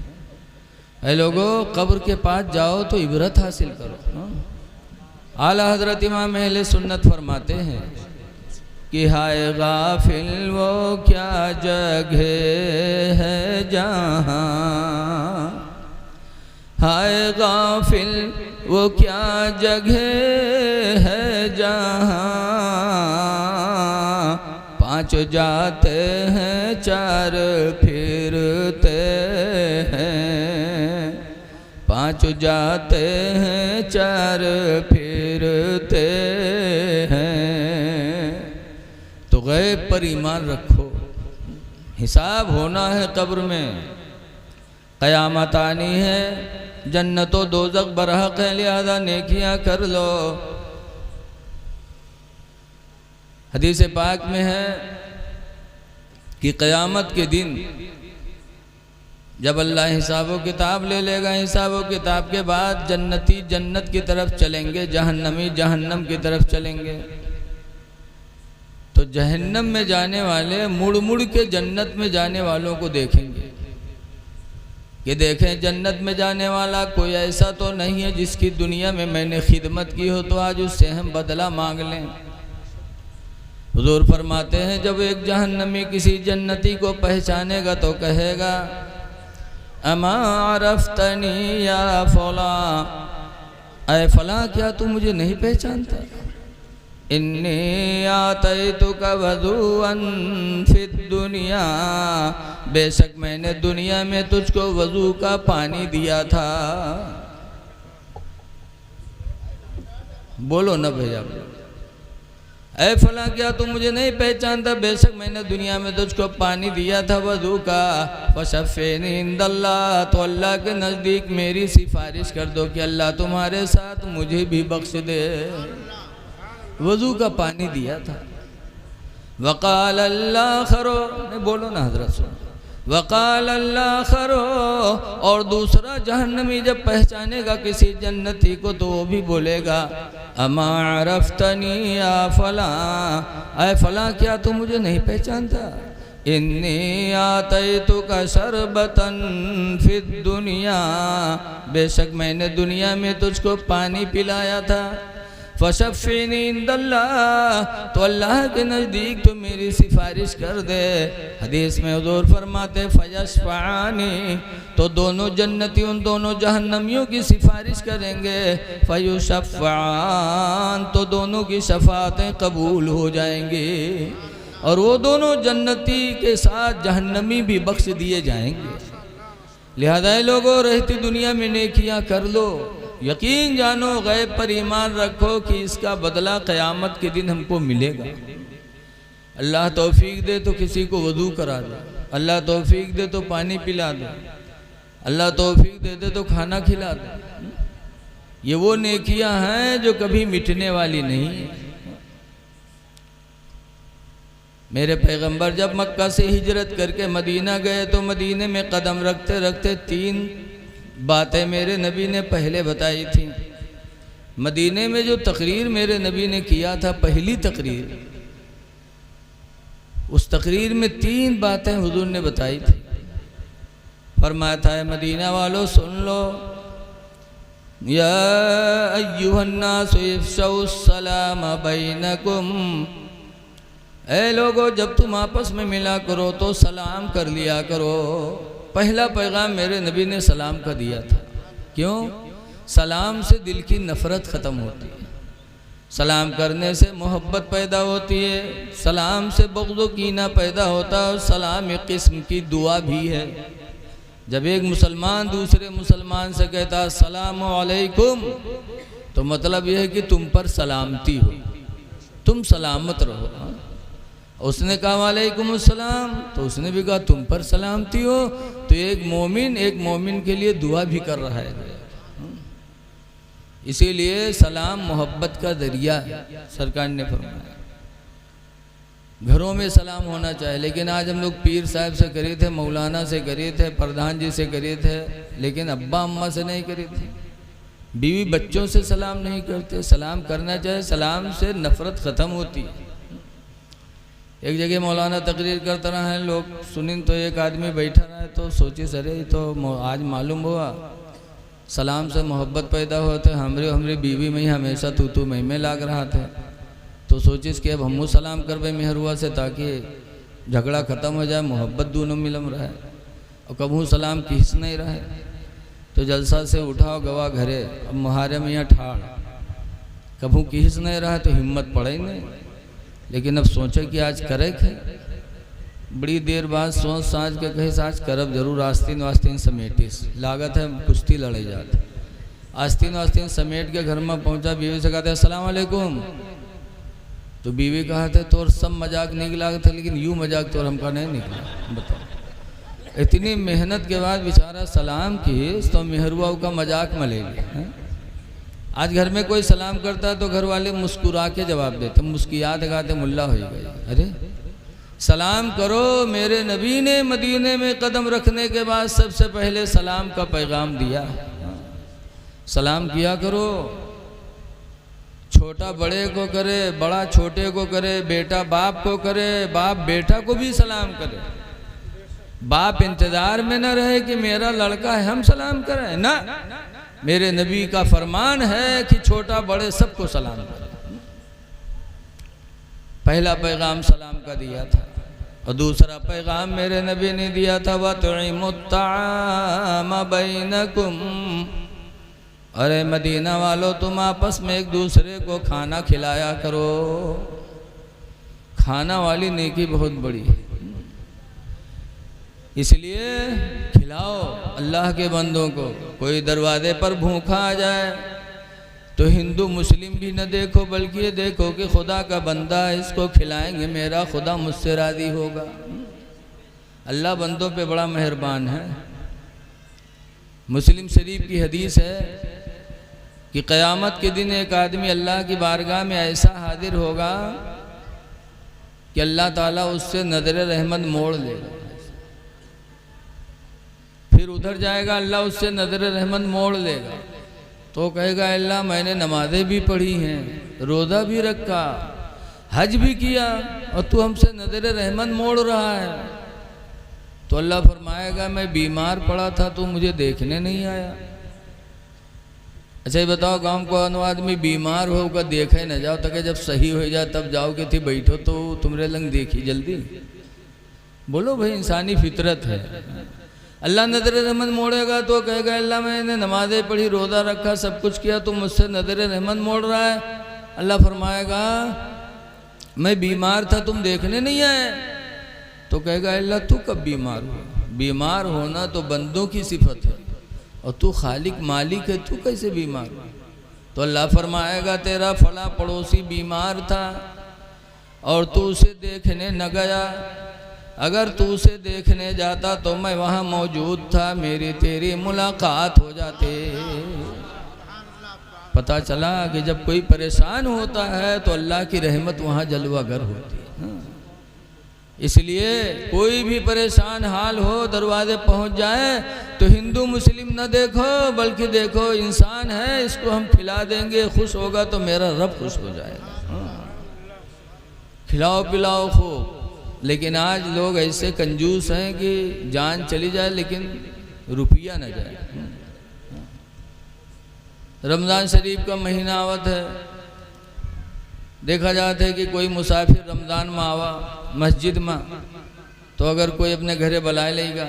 ऐ लोगों, कब्र के पास जाओ तो इबरत हासिल करो। आला हजरत इमाम अहले सुन्नत फरमाते हैं कि हाय गाफिल वो क्या जगह है जहाँ, हाय गाफिल वो क्या जगह है जहाँ, पांच जाते हैं चार फिरते हैं, पांच जाते हैं चार फिरते हैं। तो गैब पर ईमान रखो, हिसाब होना है कब्र में, क़यामत आनी है, जन्नतो दोज़ख बरहक है, लिहाजा नेकियां कर लो। हदीस पाक में है कि क़यामत के दिन जब अल्लाह हिसाबो किताब ले लेगा, हिसाबो किताब के बाद जन्नती जन्नत की तरफ चलेंगे, जहन्नमी जहन्नम की तरफ चलेंगे। तो जहन्नम में जाने वाले मुड़ मुड़ के जन्नत में जाने वालों को देखेंगे कि देखें जन्नत में जाने वाला कोई ऐसा तो नहीं है जिसकी दुनिया में मैंने खिदमत की हो, तो आज उससे हम बदला मांग लें। हुजूर फरमाते हैं जब एक जहन्नमी किसी जन्नती को पहचानेगा तो कहेगा अमा अरफ्तनी या फला, ऐ फला क्या तू मुझे नहीं पहचानता? इन्नी आतैतुका वज़ूअन फिद दुनिया, बेशक मैंने दुनिया में तुझको वज़ू का पानी दिया था। बोलो ना भैया, ऐ फला क्या तू मुझे नहीं पहचानता? बेशक मैंने दुनिया में तुझको पानी दिया था वज़ू का। फशफ़ेनी इंदल्लाह, तो अल्लाह के नज़दीक मेरी सिफारिश कर दो कि अल्लाह तुम्हारे साथ मुझे भी बख्श दे। वज़ू का पानी दिया था। वक़ाल अल्लाह खरो, नहीं बोलो ना हज़रत सुन, वक़ाल अल्लाह खरो, और दूसरा जहन्नमी जब पहचानेगा किसी जन्नती को तो वो भी बोलेगा अमा अरफ्तनी या फला, ऐ फला क्या तू मुझे नहीं पहचानता? इन्नी आतैतुका शरबतन फिद दुनिया, बेशक मैंने दुनिया में तुझको पानी पिलाया था। फशफ़ीनी इंदल्लाह, तो अल्लाह के नज़दीक तो मेरी सिफारिश कर दे। हदीस में हुज़ूर फरमाते फयशफ़ानी, तो दोनों जन्नती उन दोनों जहन्नमियों की सिफारिश करेंगे। फयुशफ़ान, तो दोनों की शफ़ाअतें कबूल हो जाएंगी और वो दोनों जन्नती के साथ जहन्नमी भी बख्श दिए जाएंगे। लिहाजा लोगों रहती दुनिया में नेकियां कर लो, यकीन जानो, गैब पर ईमान रखो कि इसका बदला क़यामत के दिन हमको मिलेगा। अल्लाह तौफीक दे तो किसी को वज़ू करा दे, अल्लाह तौफीक दे तो पानी पिला दे, अल्लाह तौफीक दे दे तो खाना खिला दे। ये वो नेकियां हैं जो कभी मिटने वाली नहीं है। मेरे पैगंबर जब मक्का से हिजरत करके मदीना गए तो मदीने में कदम रखते रखते 3 बातें मेरे नबी ने पहले बताई थी। मदीने में जो तकरीर मेरे नबी ने किया था, पहली तकरीर, उस तकरीर में 3 बातें हुजूर ने बताई थी। फरमाया था मदीना वालों सुन लो, या अय्युहन्नासु इफ़शौस सलाम बैनकुम, ऐ लोगो जब तुम आपस में मिला करो तो सलाम कर लिया करो। पहला पैगाम मेरे नबी ने सलाम का दिया था। क्यों? सलाम से दिल की नफ़रत ख़त्म होती है, सलाम करने से मोहब्बत पैदा होती है, सलाम से बुग़्ज़ व कीना पैदा होता है। और सलाम एक किस्म की दुआ भी है। जब एक मुसलमान दूसरे मुसलमान से कहता अस्सलामु अलैकुम, तो मतलब यह है कि तुम पर सलामती हो, तुम सलामत रहो। उसने कहा वालेकुम अस्सलाम, तो उसने भी कहा तुम पर सलामती हो। तो एक मोमिन के लिए दुआ भी कर रहा है। इसीलिए सलाम मोहब्बत का ज़रिया है, सरकार ने फरमाया। घरों में सलाम होना चाहिए, लेकिन आज हम लोग पीर साहब से करे थे, मौलाना से करे थे, प्रधान जी से करे थे, लेकिन अब्बा अम्मा से नहीं करे थे। बीवी बच्चों से सलाम नहीं करते। सलाम करना चाहिए, सलाम से नफ़रत ख़त्म होती है। एक जगह मौलाना तकरीर करता रहा है, लोग सुनिन तो एक आदमी बैठा रहा है, तो सोचे सरे तो आज मालूम हुआ सलाम से मोहब्बत पैदा होते। हमारी बीवी में ही हमेशा तू मैं लाग रहा था। तो तो सोचिस कि अब हमू सलाम करबे मेहरुआ से ताकि झगड़ा ख़त्म हो जाए, मोहब्बत दोनों मिलम रहे, और कबू सलाम किस नहीं रहे। तो जलसा से उठाओ गवा घरे, अब मुहारे में यहाँ ठाड़, कबू किस नहीं रहा तो हिम्मत पड़े ही नहीं। लेकिन अब सोचे कि आज करे खे, बड़ी देर बाद सोच साँझ के कहे आज करब जरूर, आस्तीन वास्तीन समेटिस, लागत है कुश्ती लड़े जाते। आस्तीन वास्तीन समेट के घर में पहुंचा, बीवी से कहते अस्सलाम वालेकुम। तो बीवी कहा थे तोर सब मजाक निकला था, लेकिन यूँ मजाक तो हमका नहीं निकला। बताओ, इतनी मेहनत के बाद बेचारा सलाम की तो मेहरुआ का मजाक में ले लिया। आज घर में कोई सलाम करता है तो घर वाले मुस्कुरा के जवाब देते, मुस्किया दिखाते मुल्ला हो गए। अरे सलाम करो, मेरे नबी ने मदीने में कदम रखने के बाद सबसे पहले सलाम का पैगाम दिया। सलाम किया करो, छोटा बड़े को करे, बड़ा छोटे को करे, बेटा बाप को करे, बाप बेटा को भी सलाम करे। बाप इंतजार में न रहे कि मेरा लड़का है हम सलाम करें, ना, मेरे नबी का फरमान है कि छोटा बड़े सबको सलाम करें। पहला पैगाम सलाम का दिया था, और दूसरा पैगाम मेरे नबी ने दिया था वतुइमुत्ताम बैनकुम, अरे मदीना वालों तुम आपस में एक दूसरे को खाना खिलाया करो। खाना वाली नेकी बहुत बड़ी है, इसलिए खिलाओ अल्लाह के बंदों को। कोई दरवाजे पर भूखा आ जाए तो हिंदू मुस्लिम भी न देखो, बल्कि ये देखो कि खुदा का बंदा है, इसको खिलाएंगे मेरा खुदा मुझसे राज़ी होगा। अल्लाह बंदों पे बड़ा मेहरबान है। मुस्लिम शरीफ की हदीस है कि क़यामत के दिन एक आदमी अल्लाह की बारगाह में ऐसा हाजिर होगा कि अल्लाह ताला उससे नज़र रहमत मोड़ लेगा। फिर उधर जाएगा, अल्लाह उससे नज़र रहमत मोड़ लेगा, तो कहेगा अल्लाह मैंने नमाज़ें भी पढ़ी हैं, रोज़ा भी रखा, हज भी किया, और तू हमसे नज़र रहमत मोड़ रहा है। तो अल्लाह फरमाएगा मैं बीमार पड़ा था, तू मुझे देखने नहीं आया। अच्छा ये बताओ, गांव को आदमी बीमार होगा देखे न जाओ, तक जब सही हो जाए तब जाओ कि थी बैठो तो तुमरे लंग देखी जल्दी। बोलो भाई, इंसानी फितरत है। अल्लाह नज़र रहमत मोड़ेगा तो कहेगा अल्लाह मैंने नमाज़ें पढ़ी, रोज़ा रखा, सब कुछ किया, तुम मुझसे नज़र रहमत मोड़ रहा है। अल्लाह फरमाएगा मैं बीमार था, तुम देखने नहीं आए। तो कहेगा अल्लाह तू कब बीमार हुआ? बीमार होना तो बंदों की सिफत है, और तू खालिक मालिक है, तू कैसे बीमार हुआ? तो अल्लाह फरमाएगा तेरा फला पड़ोसी बीमार था और तू उसे देखने न गया, अगर तू उसे देखने जाता तो मैं वहाँ मौजूद था, मेरी तेरी मुलाकात हो जाते। पता चला कि जब कोई परेशान होता है तो अल्लाह की रहमत वहाँ जलवागर होती है। इसलिए कोई भी परेशान हाल हो, दरवाजे पहुँच जाए तो हिंदू मुस्लिम न देखो, बल्कि देखो इंसान है, इसको हम खिला देंगे, खुश होगा तो मेरा रब खुश हो जाएगा। खिलाओ पिलाओ खूब। लेकिन आज लोग ऐसे कंजूस हैं कि जान चली जाए लेकिन रुपया न जाए। रमज़ान शरीफ का महीना आवत है, देखा जाता है कि कोई मुसाफिर रमज़ान में आवा मस्जिद में, तो अगर कोई अपने घरे बुलाए लेगा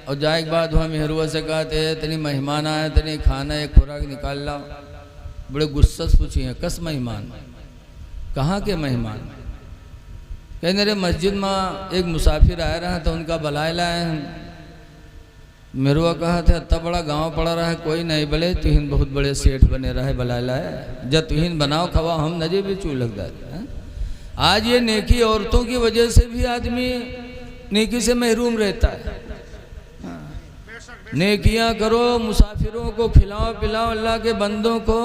और जाए के बाद वहाँ मेहरुआ से कहते हैं तनी मेहमान आए, तनी खाना एक खुराक निकाल लाओ। बड़े गुस्सा से पूछिए कस मेहमान? कहाँ के मेहमान? कहने रे मस्जिद में एक मुसाफिर आया रहा तो उनका बुलाए लाए हैं। मेरुआ कहा था इतना बड़ा गांव पड़ा रहा है, कोई नहीं बोले तुहिन बहुत बड़े सेठ बने रहे, बुलाए लाए, जब तुहिन बनाओ खवा हम नजे भी चू लग जाते। आज ये नेकी औरतों की वजह से भी आदमी नेकी से महरूम रहता है। नेकियां करो, मुसाफिरों को खिलाओ पिलाओ, अल्लाह के बंदों को,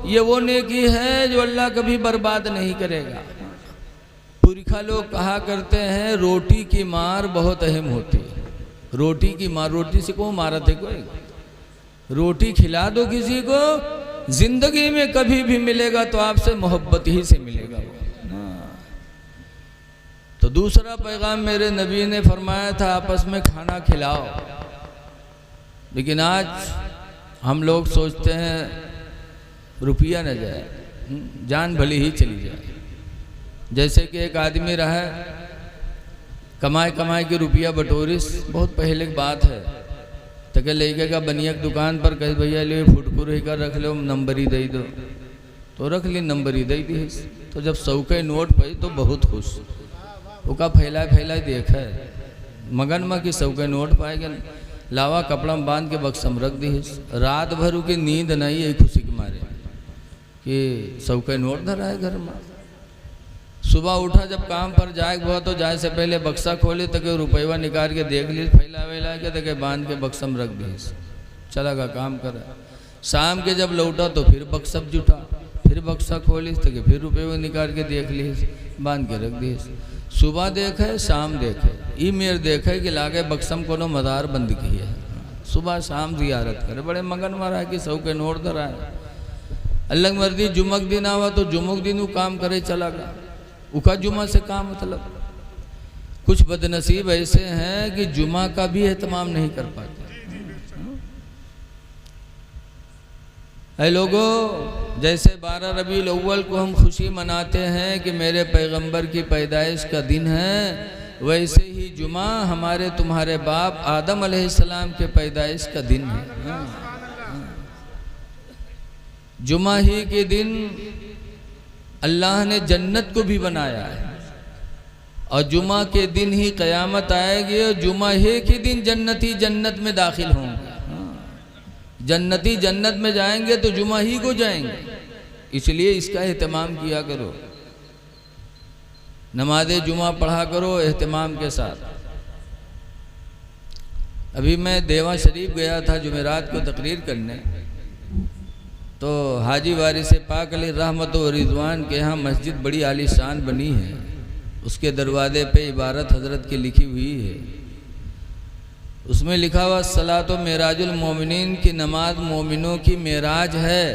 ये वो नेकी है जो अल्लाह कभी बर्बाद नहीं करेगा। पुरखा लोग कहा करते हैं रोटी की मार बहुत अहम होती है। रोटी की मार, रोटी से को मारा थे कोई? रोटी खिला दो किसी को, जिंदगी में कभी भी मिलेगा तो आपसे मोहब्बत ही से मिलेगा वो। तो दूसरा पैगाम मेरे नबी ने फरमाया था आपस में खाना खिलाओ। लेकिन आज हम लोग सोचते हैं रुपया न जाए, जान भली ही चली जाए। जैसे कि एक आदमी रहा कमाए कमाए के रुपया बटोरिस, बहुत पहले की बात है, तो क्या लेके का बनिया की दुकान पर कहे भैया ले फुटकुर ही कर रख लो, नंबर ही दे दो, तो रख ली, नंबर ही दे दी। तो जब 100 के नोट पाई तो बहुत खुश, वो का फैलाए देखा है मगन में कि 100 के नोट पाएगा, लावा कपड़ा में बांध के बक्सम रख दी। रात भर की नींद नहीं, यही खुशी के मारे कि 100 के नोट धरा है घर में। सुबह उठा जब काम पर जाए हुआ तो जाए से पहले बक्सा खोले तो के रुपया निकाल के देख ली, फैला के तो के बांध के बक्सम रख दी, चला का काम करा। शाम के जब लौटा तो फिर बक्सम जुटा, फिर बक्सा खोली तो के फिर रुपये निकाल के देख ली, बांध के रख दी। सुबह देखे शाम देखे, ई मेर देखे कि लागे बक्सम कोनो मदार बंद की है, सुबह शाम जियारत करे, बड़े मगन मारा है कि 100 के नोट धरा है। अल्लाह मर्जी जुमक दिन आवा तो जुमक दिन वो काम करे चला गया, उका जुमा से काम मतलब। कुछ बदनसीब ऐसे हैं कि जुमा का भी एहतमाम नहीं कर पाते। ऐ लोगों, जैसे 12 रबीउल अव्वल को हम खुशी मनाते हैं कि मेरे पैगंबर की पैदाइश का दिन है, वैसे ही जुमा हमारे तुम्हारे बाप आदम अलैहिस्सलाम के पैदाइश का दिन है। जुमा ही के दिन अल्लाह ने जन्नत को भी बनाया है, और जुमा के दिन ही क़यामत आएगी, और जुमा ही के दिन जन्नती जन्नत में दाखिल होंगे। जन्नती जन्नत में जाएंगे तो जुमा ही को जाएंगे, इसलिए इसका एहतमाम किया करो, नमाज जुमा पढ़ा करो एहतमाम के साथ। अभी मैं देवा शरीफ गया था जुमेरात को तकरीर करने, तो हाजी वारिस पाक अलैहि रहमत व रिज़वान के यहाँ मस्जिद बड़ी आलीशान बनी है, उसके दरवाजे पे इबारत हज़रत की लिखी हुई है, उसमें लिखा हुआ सलातो मेराजुल मोमिनीन की नमाज मोमिनों की मेराज है।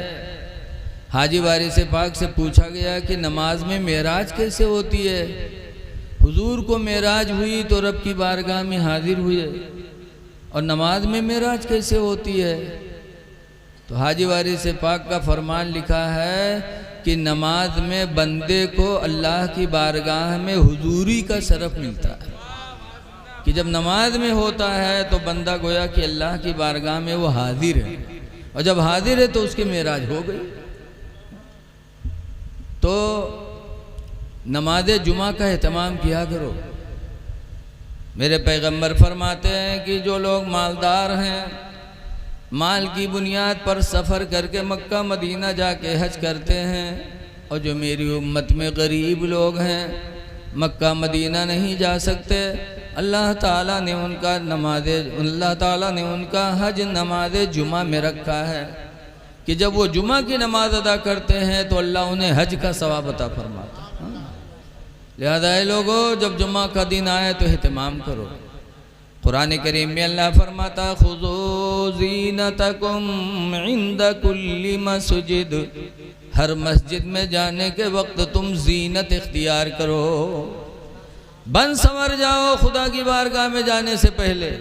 हाजी वारिस पाक से पूछा गया कि नमाज में मेराज कैसे होती है? हुजूर को मेराज हुई तो रब की बारगाह में हाजिर हुए, और नमाज में मेराज कैसे होती है? तो हाजी वारिस पाक का फरमान लिखा है कि नमाज में बंदे को अल्लाह की बारगाह में हुजूरी का शरफ मिलता है, कि जब नमाज में होता है तो बंदा गोया कि अल्लाह की बारगाह में वो हाजिर है, और जब हाजिर है तो उसकी मेराज हो गई। तो नमाज जुमा का एहतमाम किया करो। मेरे पैगंबर फरमाते हैं कि जो लोग मालदार हैं, माल की बुनियाद पर सफ़र करके मक्का मदीना जाके हज करते हैं, और जो मेरी उम्मत में गरीब लोग हैं मक्का मदीना नहीं जा सकते, अल्लाह ताला ने उनका हज नमाज जुमा में रखा है कि जब वो जुमा की नमाज अदा करते हैं तो अल्लाह उन्हें हज का सवाब अता फरमाता है। लिहाजा लोगों, जब जुमा का दिन आए तो एहतमाम करो। कुरान करीम में अल्लाह फरमाता खुज़ू ज़ीनतकुम इंद कुल्ली मस्जिद, हर मस्जिद में जाने के वक्त तुम जीनत इख्तियार करो, बन संवर जाओ खुदा की बारगाह में जाने से पहले।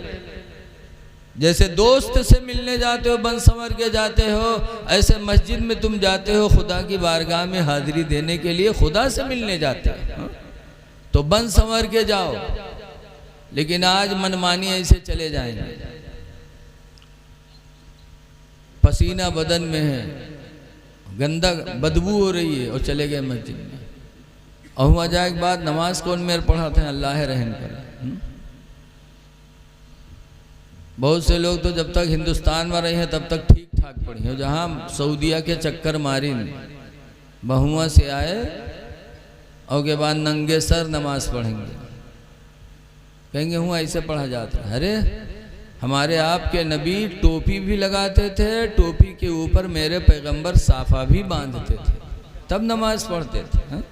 जैसे दोस्त से मिलने जाते हो बन संवर के जाते हो, ऐसे मस्जिद में तुम जाते हो खुदा की बारगाह में हाजिरी देने के लिए, खुदा से मिलने जाते हो तो बन संवर के जाओ। लेकिन आज मनमानी ऐसे चले जाएंगे, पसीना बदन में है, गंदा बदबू हो रही है, और चले गए मस्जिद में। और हुआ जाए के बाद नमाज कौन मेरे पढ़ाते हैं? अल्लाह रहम करे। बहुत से लोग तो जब तक हिंदुस्तान में रहे हैं तब तक ठीक ठाक पढ़ी हैं, जहाँ सऊदिया के चक्कर मारी बहुआ से आए और के बाद नंगे सर नमाज पढ़ेंगे, कहेंगे हूँ ऐसे पढ़ा जाता है। अरे हमारे आपके नबी टोपी भी लगाते थे, टोपी के ऊपर मेरे पैगंबर साफा भी बांधते थे, तब नमाज पढ़ते थे।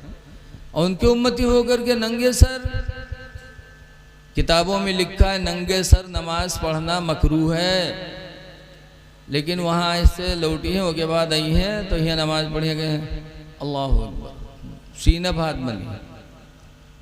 और उनके उम्मती होकर के नंगे सर, किताबों में लिखा है नंगे सर नमाज पढ़ना मकरूह है, लेकिन वहाँ ऐसे लौटी हैं उसके बाद आई हैं तो यहाँ नमाज पढ़े गए हैं, अल्लाह अकबर, सीना भात बनी है।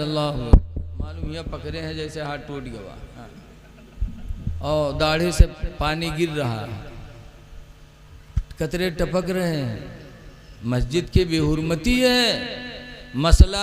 अल्लाह मालूम यहाँ पकड़े हैं जैसे हाथ टूट गया, और दाढ़ी से पानी गिर रहा है, कतरे टपक रहे हैं, मस्जिद की बेहुरमती है। मसला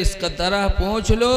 इस तरह पहुँच लो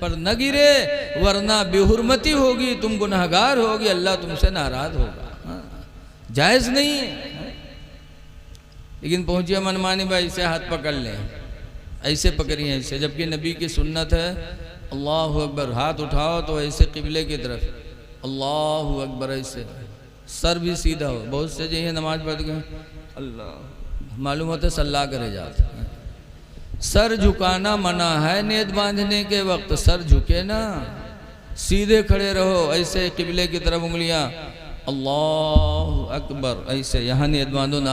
पर न गिरे, वरना बेहुरमती होगी, तुम गुनहगार होगी, अल्लाह तुमसे नाराज होगा। हाँ, जायज़ नहीं है। लेकिन पहुँचिए मनमानी भाई से हाथ पकड़ लें, ऐसे पकड़िए ऐसे, जबकि नबी की सुन्नत है अल्लाह अकबर, हाथ उठाओ तो ऐसे किबले की तरफ अल्लाह अकबर, ऐसे सर भी सीधा हो। बहुत से जो नमाज पढ़ गए अल्लाह, मालूम होता है सल्ला करे जाते। सर झुकाना मना है, नेत बांधने के वक्त सर झुके ना, सीधे खड़े रहो, ऐसे किबले की तरफ उंगलियां अल्लाह अकबर, ऐसे यहाँ नेत बांधो ना।